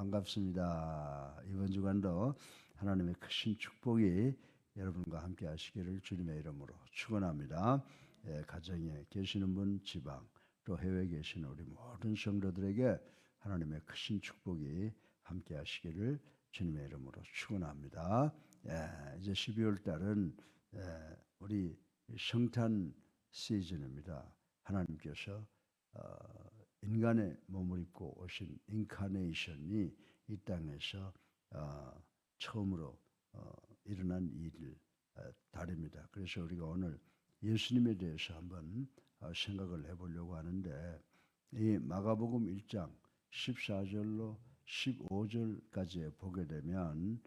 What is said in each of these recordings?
반갑습니다. 이번 주간도 하나님의 크신 축복이 여러분과 함께 하시기를 주님의 이름으로 축원합니다. 가정에 계시는 분, 지방, 또 해외에 계시는 우리 모든 성도들에게 하나님의 크신 축복이 함께 하시기를 주님의 이름으로 축원합니다. 이제 12월 달은 우리 성탄 시즌입니다. 하나님께서 인간의 몸을 입고 오신 인카네이션이 이 땅에서 처음으로 일어난 달입니다. 그래서 우리가 오늘 예수님에 대해서 한번 생각을 해보려고 하는데, 이 마가복음 1장 14절로 15절까지 보게 되면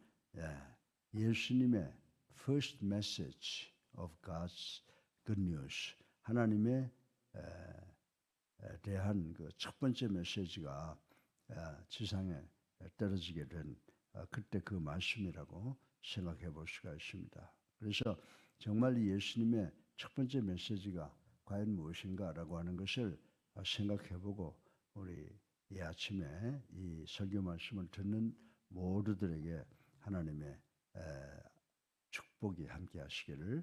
예수님의 first message of God's good news, 하나님의 대한 그 첫 번째 메시지가 지상에 떨어지게 된 그때 그 말씀이라고 생각해 볼 수가 있습니다. 그래서 정말 예수님의 첫 번째 메시지가 과연 무엇인가라고 하는 것을 생각해 보고, 우리 이 아침에 이 설교 말씀을 듣는 모두들에게 하나님의 축복이 함께 하시기를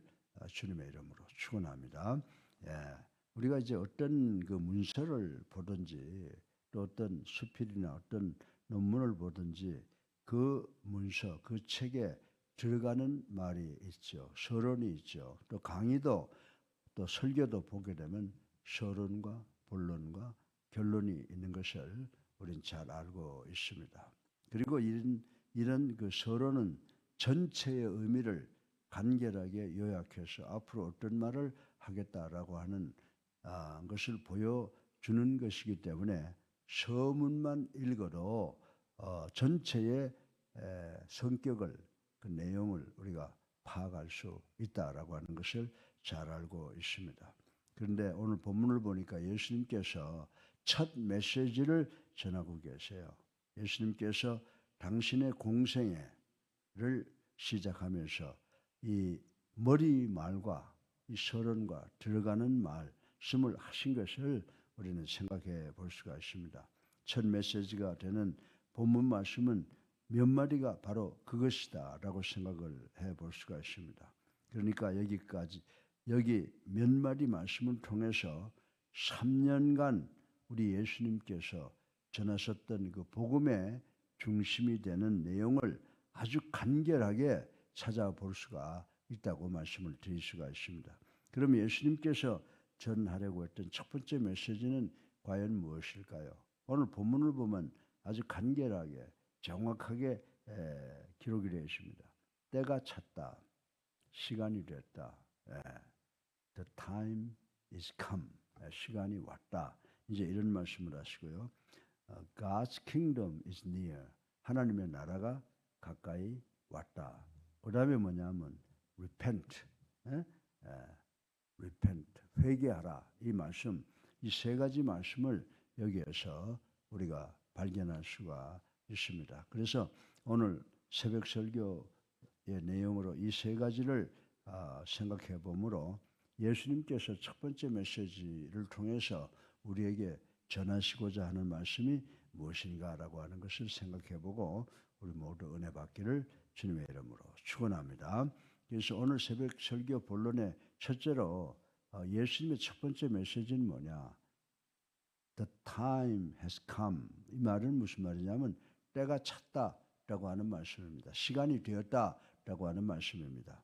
주님의 이름으로 축원합니다. 우리가 이제 어떤 그 문서를 보든지, 또 어떤 수필이나 어떤 논문을 보든지 그 문서, 그 책에 들어가는 말이 있죠. 서론이 있죠. 또 강의도, 또 설교도 보게 되면 서론과 본론과 결론이 있는 것을 우리는 잘 알고 있습니다. 그리고 이런 그 서론은 전체의 의미를 간결하게 요약해서 앞으로 어떤 말을 하겠다라고 하는 것을 보여주는 것이기 때문에 서문만 읽어도 전체의 성격을, 그 내용을 우리가 파악할 수 있다라고 하는 것을 잘 알고 있습니다. 그런데 오늘 본문을 보니까 예수님께서 첫 메시지를 전하고 계세요. 예수님께서 당신의 공생애를 시작하면서 이 머리말과 이 서론과 들어가는 말씀을 하신 것을 우리는 생각해 볼 수가 있습니다. 첫 메시지가 되는 본문 말씀은 몇 마디가 바로 그것이다 라고 생각을 해 볼 수가 있습니다. 그러니까 여기 몇 마디 말씀을 통해서 3년간 우리 예수님께서 전하셨던 그 복음의 중심이 되는 내용을 아주 간결하게 찾아볼 수가 있다고 말씀을 드릴 수가 있습니다. 그럼 예수님께서 전하려고 했던 첫 번째 메시지는 과연 무엇일까요? 오늘 본문을 보면 아주 간결하게 정확하게 기록이 되어 있습니다. 때가 찼다, 시간이 됐다, the time is come, 시간이 왔다, 이제 이런 말씀을 하시고요. God's kingdom is near, 하나님의 나라가 가까이 왔다. 그 다음에 뭐냐면 repent, repent, 회개하라. 이 말씀, 이 세 가지 말씀을 여기에서 우리가 발견할 수가 있습니다. 그래서 오늘 새벽 설교의 내용으로 이 세 가지를 생각해 보므로 예수님께서 첫 번째 메시지를 통해서 우리에게 전하시고자 하는 말씀이 무엇인가라고 하는 것을 생각해 보고 우리 모두 은혜 받기를 주님의 이름으로 축원합니다. 그래서 오늘 새벽 설교 본론의 첫째로 예수님의 첫 번째 메시지는 뭐냐? The time has come. 이 말은 무슨 말이냐면 때가 찼다라고 하는 말씀입니다. 시간이 되었다라고 하는 말씀입니다.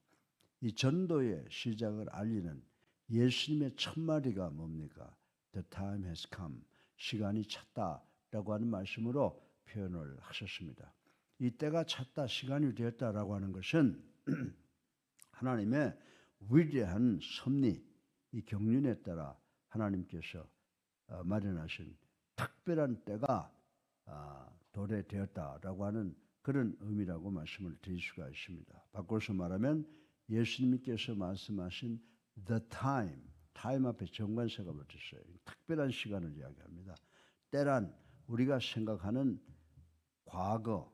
이 전도의 시작을 알리는 예수님의 첫 마디가 뭡니까? The time has come. 시간이 찼다라고 하는 말씀으로 표현을 하셨습니다. 이 때가 찼다, 시간이 되었다라고 하는 것은 하나님의 위대한 섭리, 이 경륜에 따라 하나님께서 마련하신 특별한 때가 도래되었다라고 하는 그런 의미라고 말씀을 드릴 수가 있습니다. 바꿔서 말하면 예수님께서 말씀하신 the time, time 앞에 정관사가 붙었어요. 특별한 시간을 이야기합니다. 때란 우리가 생각하는 과거,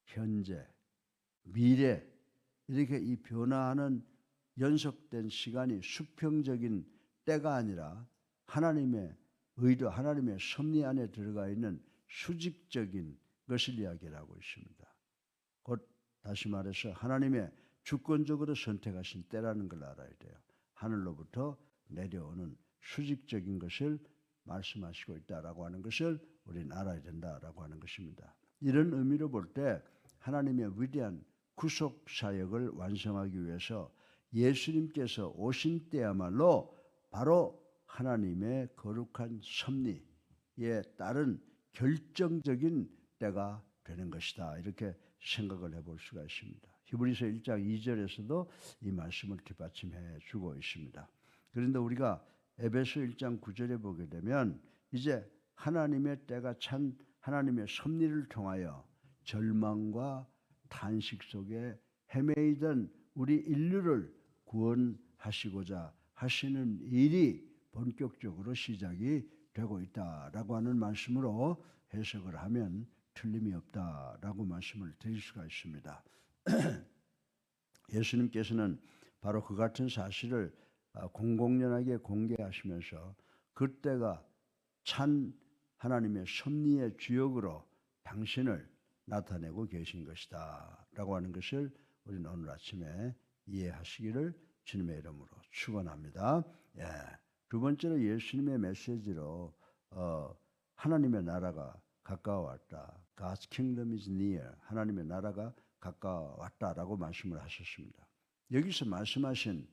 현재, 미래, 이렇게 이 변화하는 연속된 시간이 수평적인 때가 아니라 하나님의 의도, 하나님의 섭리 안에 들어가 있는 수직적인 그것을 이야기하고 있습니다. 곧 다시 말해서 하나님의 주권적으로 선택하신 때라는 걸 알아야 돼요. 하늘로부터 내려오는 수직적인 것을 말씀하시고 있다라고 하는 것을 우리는 알아야 된다라고 하는 것입니다. 이런 의미로 볼 때 하나님의 위대한 구속 사역을 완성하기 위해서 예수님께서 오신 때야말로 바로 하나님의 거룩한 섭리에 따른 결정적인 때가 되는 것이다. 이렇게 생각을 해볼 수가 있습니다. 히브리서 1장 2절에서도 이 말씀을 뒷받침해 주고 있습니다. 그런데 우리가 에베소 1장 9절에 보게 되면 이제 하나님의 때가 찬 하나님의 섭리를 통하여 절망과 탄식 속에 헤매이던 우리 인류를 구원하시고자 하시는 일이 본격적으로 시작이 되고 있다라고 하는 말씀으로 해석을 하면 틀림이 없다라고 말씀을 드릴 수가 있습니다. 예수님께서는 바로 그 같은 사실을 공공연하게 공개하시면서 그때가 찬 하나님의 섭리의 주역으로 당신을 나타내고 계신 것이다 라고 하는 것을 우리는 오늘 아침에 이해하시기를 주님의 이름으로 축원합니다. 예. 두 번째로 예수님의 메시지로 하나님의 나라가 가까워왔다. God's kingdom is near. 하나님의 나라가 가까워왔다라고 말씀을 하셨습니다. 여기서 말씀하신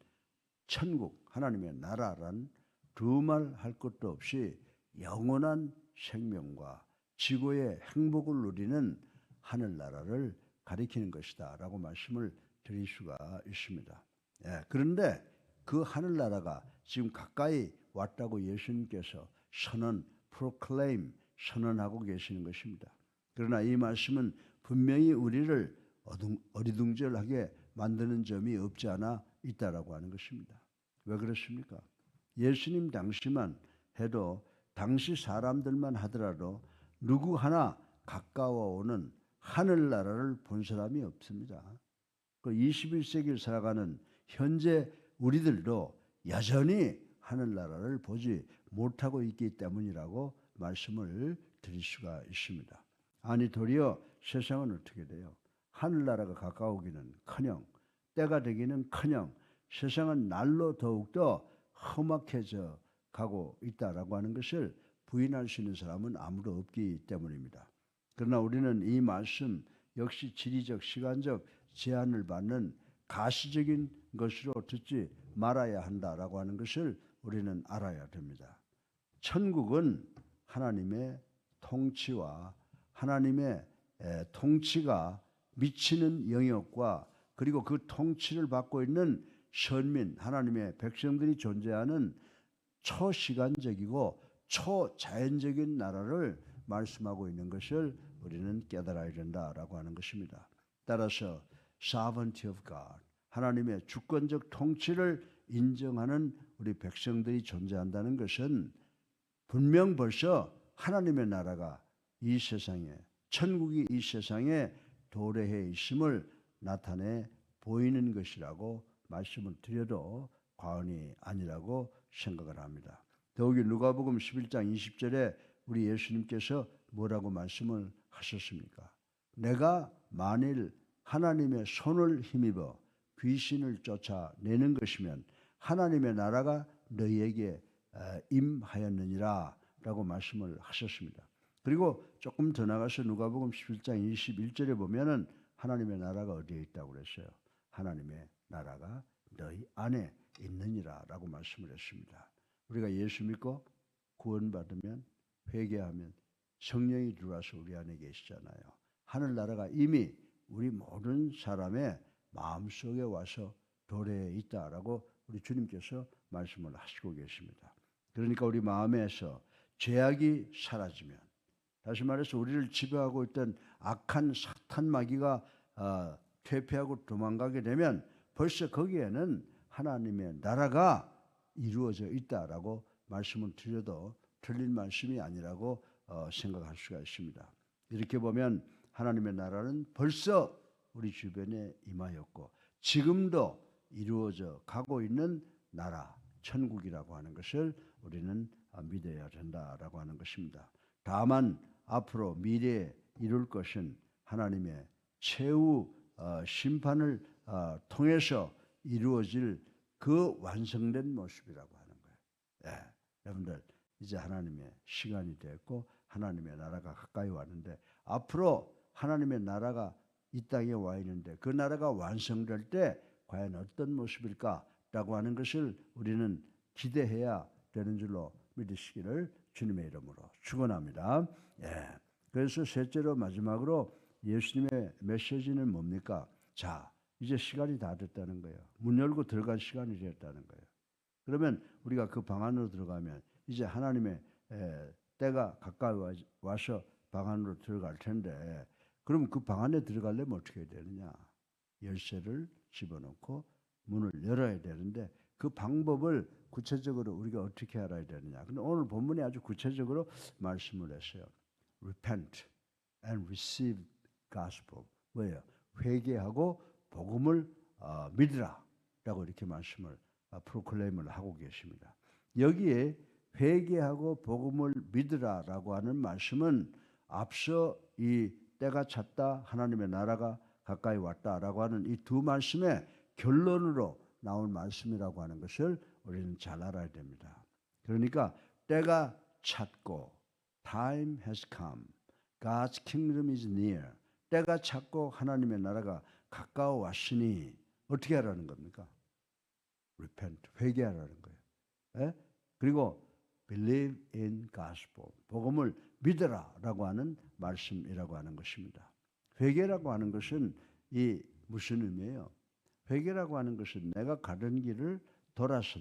천국, 하나님의 나라란 두말 할 것도 없이 영원한 생명과 지구의 행복을 누리는 하늘나라를 가리키는 것이다 라고 말씀을 드릴 수가 있습니다. 예, 그런데 그 하늘나라가 지금 가까이 왔다고 예수님께서 proclaim, 선언하고 계시는 것입니다. 그러나 이 말씀은 분명히 우리를 어리둥절하게 만드는 점이 없지 않아 있다라고 하는 것입니다. 왜 그렇습니까? 예수님 당시만 해도 당시 사람들만 하더라도 누구 하나 가까워오는 하늘나라를 본 사람이 없습니다. 그 21세기를 살아가는 현재 우리들도 여전히 하늘나라를 보지 못하고 있기 때문이라고 말씀을 드릴 수가 있습니다. 아니 도리어 세상은 어떻게 돼요? 하늘나라가 가까우기는커녕 때가 되기는커녕 세상은 날로 더욱더 험악해져 가고 있다라고 하는 것을 부인할 수 있는 사람은 아무도 없기 때문입니다. 그러나 우리는 이 말씀 역시 지리적 시간적 제한을 받는 가시적인 것으로 듣지 말아야 한다라고 하는 것을 우리는 알아야 됩니다. 천국은 하나님의 통치와 하나님의 통치가 미치는 영역과 그리고 그 통치를 받고 있는 선민, 하나님의 백성들이 존재하는 초시간적이고 초자연적인 나라를 말씀하고 있는 것을 우리는 깨달아야 된다라고 하는 것입니다. 따라서 sovereignty of God, 하나님의 주권적 통치를 인정하는 우리 백성들이 존재한다는 것은 분명 벌써 하나님의 나라가 이 세상에, 천국이 이 세상에 도래해 있음을 나타내 보이는 것이라고 말씀을 드려도 과언이 아니라고 생각을 합니다. 더욱이 누가복음 11장 20절에 우리 예수님께서 뭐라고 말씀을 하셨습니까? 내가 만일 하나님의 손을 힘입어 귀신을 쫓아내는 것이면 하나님의 나라가 너희에게 임하였느니라 라고 말씀을 하셨습니다. 그리고 조금 더 나가서 누가복음 11장 21절에 보면은 하나님의 나라가 어디에 있다고 그랬어요? 하나님의 나라가 너희 안에 있느니라 라고 말씀을 했습니다. 우리가 예수 믿고 구원받으면 회개하면 성령이 들어와서 우리 안에 계시잖아요. 하늘나라가 이미 우리 모든 사람의 마음속에 와서 도래해 있다라고 우리 주님께서 말씀을 하시고 계십니다. 그러니까 우리 마음에서 죄악이 사라지면, 다시 말해서 우리를 지배하고 있던 악한 사탄 마귀가 퇴폐하고 도망가게 되면 벌써 거기에는 하나님의 나라가 이루어져 있다라고 말씀을 드려도 틀린 말씀이 아니라고 생각할 수가 있습니다. 이렇게 보면 하나님의 나라는 벌써 우리 주변에 임하였고 지금도 이루어져 가고 있는 나라, 천국이라고 하는 것을 우리는 믿어야 된다라고 하는 것입니다. 다만 앞으로 미래에 이룰 것은 하나님의 최후 심판을 통해서 이루어질 그 완성된 모습이라고 하는 거예요. 예, 여러분들 이제 하나님의 시간이 됐고 하나님의 나라가 가까이 왔는데 앞으로 하나님의 나라가 이 땅에 와 있는데 그 나라가 완성될 때 과연 어떤 모습일까라고 하는 것을 우리는 기대해야 되는 줄로 믿으시기를 주님의 이름으로 축원합니다. 예. 그래서 셋째로 마지막으로 예수님의 메시지는 뭡니까? 자, 이제 시간이 다 됐다는 거예요. 문 열고 들어갈 시간이 됐다는 거예요. 그러면 우리가 그 방 안으로 들어가면 이제 하나님의 때가 가까이 와서 방 안으로 들어갈 텐데 그럼 그 방 안에 들어가려면 어떻게 해야 되느냐? 열쇠를 집어넣고 문을 열어야 되는데 그 방법을 구체적으로 우리가 어떻게 알아야 되느냐? 근데 오늘 본문에 아주 구체적으로 말씀을 했어요. Repent and receive gospel. 뭐예요? 회개하고 복음을 믿으라라고 이렇게 말씀을 프로클레임을 하고 계십니다. 여기에 회개하고 복음을 믿으라라고 하는 말씀은 앞서 이 때가 찼다 하나님의 나라가 가까이 왔다라고 하는 이 두 말씀의 결론으로 나온 말씀이라고 하는 것을 우리는 잘 알아야 됩니다. 그러니까 때가 찼고 Time has come. God's kingdom is near. 때가 찼고 하나님의 나라가 가까워 왔으니 어떻게 하라는 겁니까? Repent, 회개하라는 거예요. 예? 그리고 Believe in gospel, 복음을 믿으라라고 하는 말씀이라고 하는 것입니다. 회개라고 하는 것은 이 무슨 의미예요? 회개라고 하는 것은 내가 가던 길을 돌아서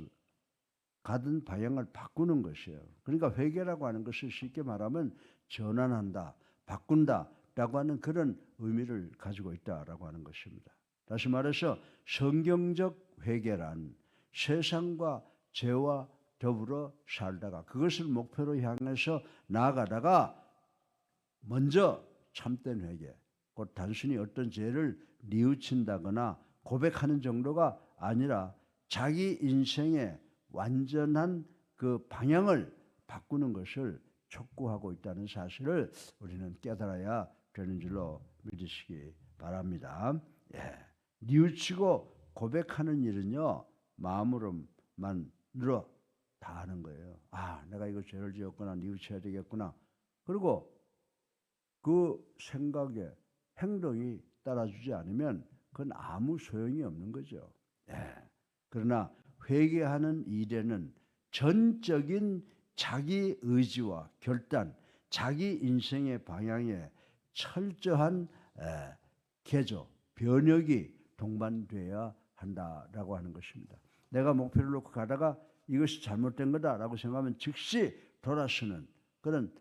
가던 방향을 바꾸는 것이에요. 그러니까 회개라고 하는 것을 쉽게 말하면 전환한다, 바꾼다라고 하는 그런 의미를 가지고 있다라고 하는 것입니다. 다시 말해서 성경적 회개란 세상과 죄와 더불어 살다가 그것을 목표로 향해서 나아가다가 먼저 참된 회개, 곧 단순히 어떤 죄를 뉘우친다거나 고백하는 정도가 아니라 자기 인생의 완전한 그 방향을 바꾸는 것을 촉구하고 있다는 사실을 우리는 깨달아야 되는 줄로 믿으시기 바랍니다. 예. 뉘우치고 고백하는 일은요, 마음으로만 늘어 다 하는 거예요. 아, 내가 이거 죄를 지었구나, 뉘우쳐야 되겠구나. 그리고 그 생각에 행동이 따라주지 않으면 그건 아무 소용이 없는 거죠. 예. 그러나 회개하는 일에는 전적인 자기 의지와 결단, 자기 인생의 방향에 철저한 개조, 변혁이 동반돼야 한다라고 하는 것입니다. 내가 목표를 놓고 가다가 이것이 잘못된 거다라고 생각하면 즉시 돌아서는 그런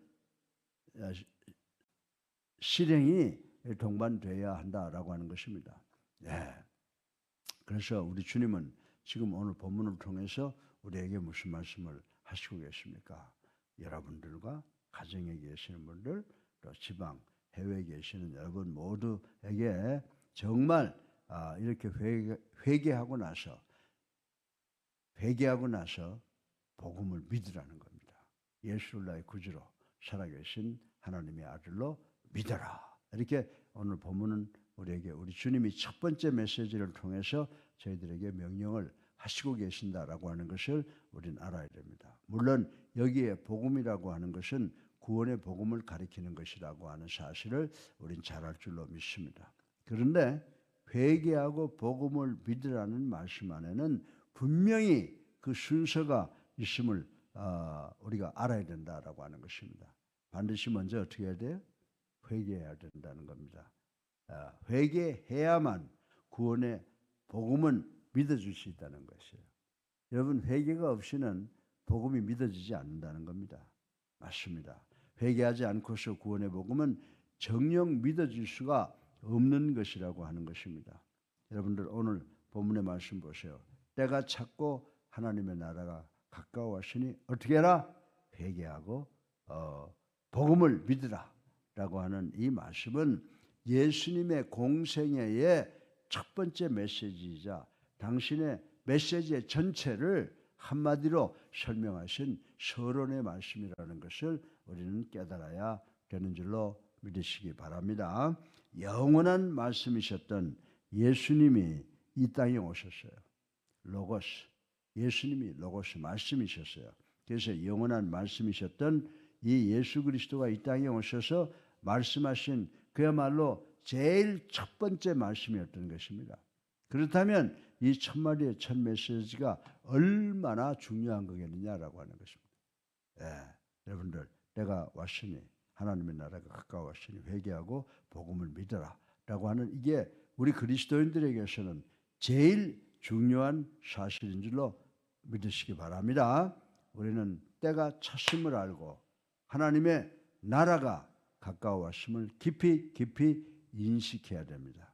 실행이 동반돼야 한다라고 하는 것입니다. 네. 그래서 우리 주님은 지금 오늘 본문을 통해서 우리에게 무슨 말씀을 하시고 계십니까? 여러분들과 가정에 계시는 분들, 또 지방, 해외에 계시는 여러분 모두에게 정말 이렇게 회개하고 나서 복음을 믿으라는 겁니다. 예수를 나의 구주로 살아계신 하나님의 아들로 믿어라. 이렇게 오늘 본문은 우리에게 우리 주님이 첫 번째 메시지를 통해서 저희들에게 명령을 하시고 계신다라고 하는 것을 우리는 알아야 됩니다. 물론 여기에 복음이라고 하는 것은 구원의 복음을 가리키는 것이라고 하는 사실을 우리는 잘 알 줄로 믿습니다. 그런데 회개하고 복음을 믿으라는 말씀 안에는 분명히 그 순서가 있음을 우리가 알아야 된다라고 하는 것입니다. 반드시 먼저 어떻게 해야 돼요? 회개해야 된다는 겁니다. 회개해야만 구원의 복음은 믿어줄 수 있다는 것이에요. 여러분, 회개가 없이는 복음이 믿어지지 않는다는 겁니다. 맞습니다. 회개하지 않고서 구원의 복음은 정녕 믿어질 수가 없는 것이라고 하는 것입니다. 여러분들 오늘 본문의 말씀 보세요. 때가 찼고 하나님의 나라가 가까워하시니 어떻게 해라? 회개하고 복음을 믿으라 라고 하는 이 말씀은 예수님의 공생애의 첫 번째 메시지이자 당신의 메시지의 전체를 한마디로 설명하신 서론의 말씀이라는 것을 우리는 깨달아야 되는 줄로 믿으시기 바랍니다. 영원한 말씀이셨던 예수님이 이 땅에 오셨어요. 로고스, 예수님이 로고스 말씀이셨어요. 그래서 영원한 말씀이셨던 이 예수 그리스도가 이 땅에 오셔서 말씀하신 그야말로 제일 첫 번째 말씀이었던 것입니다. 그렇다면 이 천마리의 첫 메시지가 얼마나 중요한 거겠느냐라고 하는 것입니다. 여러분들, 내가 왔으니 하나님의 나라가 가까웠으니 회개하고 복음을 믿어라 라고 하는 이게 우리 그리스도인들에게서는 제일 중요한 사실인 줄로 믿으시기 바랍니다. 우리는 때가 찼음을 알고 하나님의 나라가 가까워왔음을 깊이 인식해야 됩니다.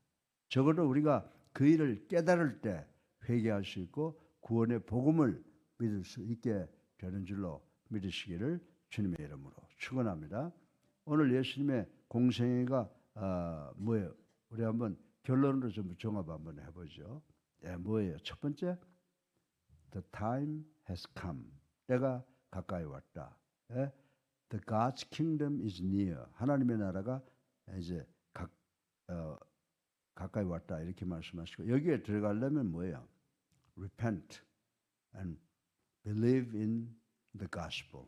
적어도 우리가 그 일을 깨달을 때 회개할 수 있고 구원의 복음을 믿을 수 있게 되는 줄로 믿으시기를 주님의 이름으로 축원합니다. 오늘 예수님의 공생애가 뭐예요? 우리 한번 결론으로 좀 종합 한번 해보죠. 뭐예요? 첫 번째, The time has come. 때가 가까이 왔다. The God's kingdom is near. 하나님의 나라가 이제 가까이 왔다 이렇게 말씀하시고 여기에 들어가려면 뭐예요? Repent and believe in the gospel.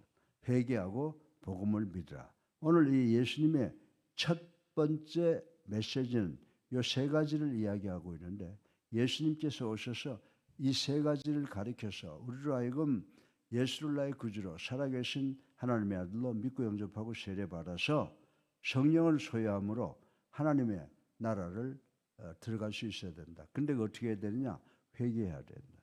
회개하고 복음을 믿으라. 오늘 이 예수님의 첫 번째 메시지는 이 세 가지를 이야기하고 있는데 예수님께서 오셔서 이 세 가지를 가리켜서 우리로 하여금 예수를 나의 구주로 살아계신 하나님의 아들로 믿고 영접하고 세례받아서 성령을 소유함으로 하나님의 나라를 들어갈 수 있어야 된다. 근데 어떻게 해야 되느냐? 회개해야 된다.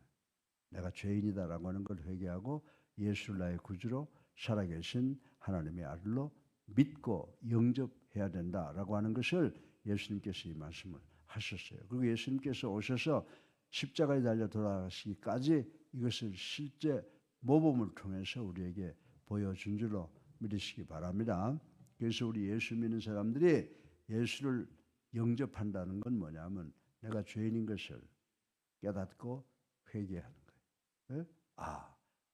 내가 죄인이다라고 하는 걸 회개하고 예수를 나의 구주로 살아계신 하나님의 아들로 믿고 영접해야 된다라고 하는 것을 예수님께서 이 말씀을 하셨어요. 그리고 예수님께서 오셔서 십자가에 달려 돌아가시기까지 이것을 실제 모범을 통해서 우리에게 보여준 줄로 믿으시기 바랍니다. 그래서 우리 예수 믿는 사람들이 예수를 영접한다는 건 뭐냐면 내가 죄인인 것을 깨닫고 회개하는 거예요.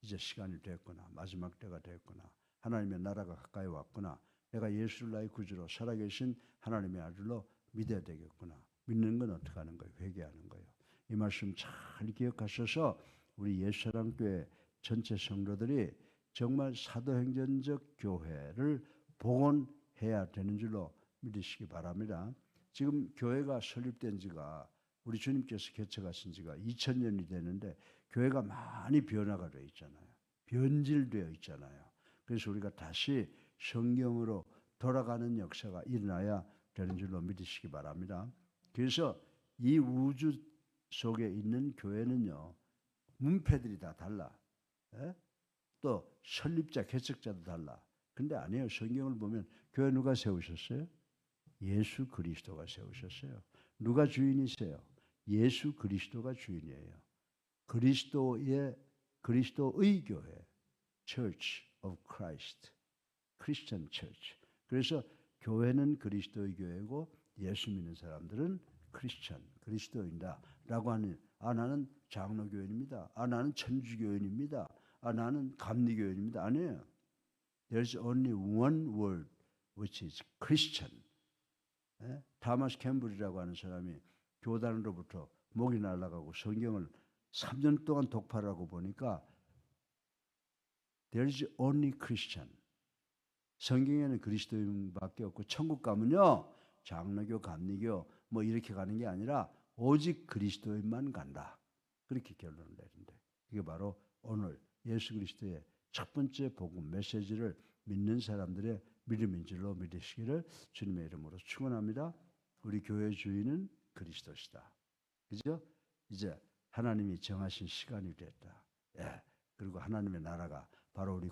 이제 시간이 됐구나. 마지막 때가 됐구나. 하나님의 나라가 가까이 왔구나. 내가 예수를 나의 구주로 살아계신 하나님의 아들로 믿어야 되겠구나. 믿는 건 어떻게 하는 거예요? 회개하는 거예요. 이 말씀 잘 기억하셔서 우리 예수사랑교회 전체 성도들이 정말 사도행전적 교회를 복원해야 되는 줄로 믿으시기 바랍니다. 지금 교회가 설립된 지가 우리 주님께서 개척하신 지가 2000년이 되는데 교회가 많이 변화가 되어 있잖아요. 변질되어 있잖아요. 그래서 우리가 다시 성경으로 돌아가는 역사가 일어나야 되는 줄로 믿으시기 바랍니다. 그래서 이 우주 속에 있는 교회는요. 문패들이 다 달라. 또 설립자, 개척자도 달라. 근데 아니에요. 성경을 보면 교회 누가 세우셨어요? 예수 그리스도가 세우셨어요. 누가 주인이세요? 예수 그리스도가 주인이에요. 그리스도의 교회, Church of Christ, Christian Church. 그래서 교회는 그리스도의 교회고 예수 믿는 사람들은 크리스천, 그리스도인다라고 하는 나는 장로교인입니다. 나는 천주교인입니다. 나는 감리교인입니다. 아니에요. There's only one word which is Christian. 다마스 캠블이라고 하는 사람이 교단으로부터 목이 날아가고 성경을 3년 동안 독파하고 보니까 There's only Christian. 성경에는 그리스도인밖에 없고 천국 가면요 장로교, 감리교 뭐 이렇게 가는 게 아니라 오직 그리스도인만 간다. 그렇게 결론을 내린대. 이게 바로 오늘 예수 그리스도의 첫 번째 복음 메시지를 믿는 사람들의 믿음인 줄로 믿으시기를 주님의 이름으로 축원합니다. 우리 교회 주인은 그리스도시다. 그죠? 이제 하나님이 정하신 시간이 됐다. 그리고 하나님의 나라가 바로 우리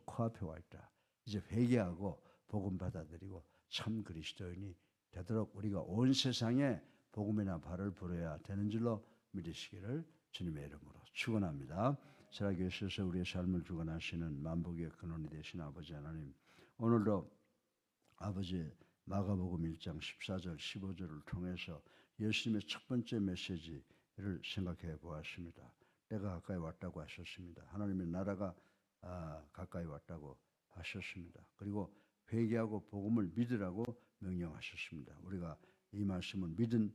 코앞에 와 있다. 이제 회개하고 복음 받아들이고 참 그리스도인이 되도록 우리가 온 세상에 복음이나 발을 불어야 되는 줄로 믿으시기를 주님의 이름으로 축원합니다. 살아계셔서 우리의 삶을 주관하시는 만복의 근원이 되신 아버지 하나님, 오늘도 아버지 마가복음 1장 14절 15절을 통해서 예수님의 첫 번째 메시지를 생각해 보았습니다. 때가 가까이 왔다고 하셨습니다. 하나님의 나라가 가까이 왔다고 하셨습니다. 그리고 회개하고 복음을 믿으라고 명령하셨습니다. 우리가 이 말씀을 믿은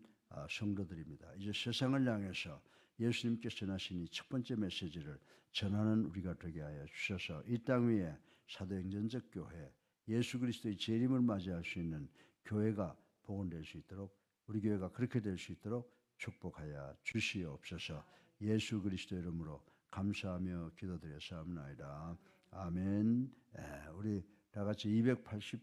성도들입니다. 이제 세상을 향해서 예수님께서 전하신 이 첫 번째 메시지를 전하는 우리가 되게 하여 주셔서 이 땅 위에 사도행전적 교회, 예수 그리스도의 재림을 맞이할 수 있는 교회가 복원될 수 있도록, 우리 교회가 그렇게 될 수 있도록 축복하여 주시옵소서. 예수 그리스도 이름으로 감사하며 기도드렸사옵나이다. 아멘. 우리 다 같이 280장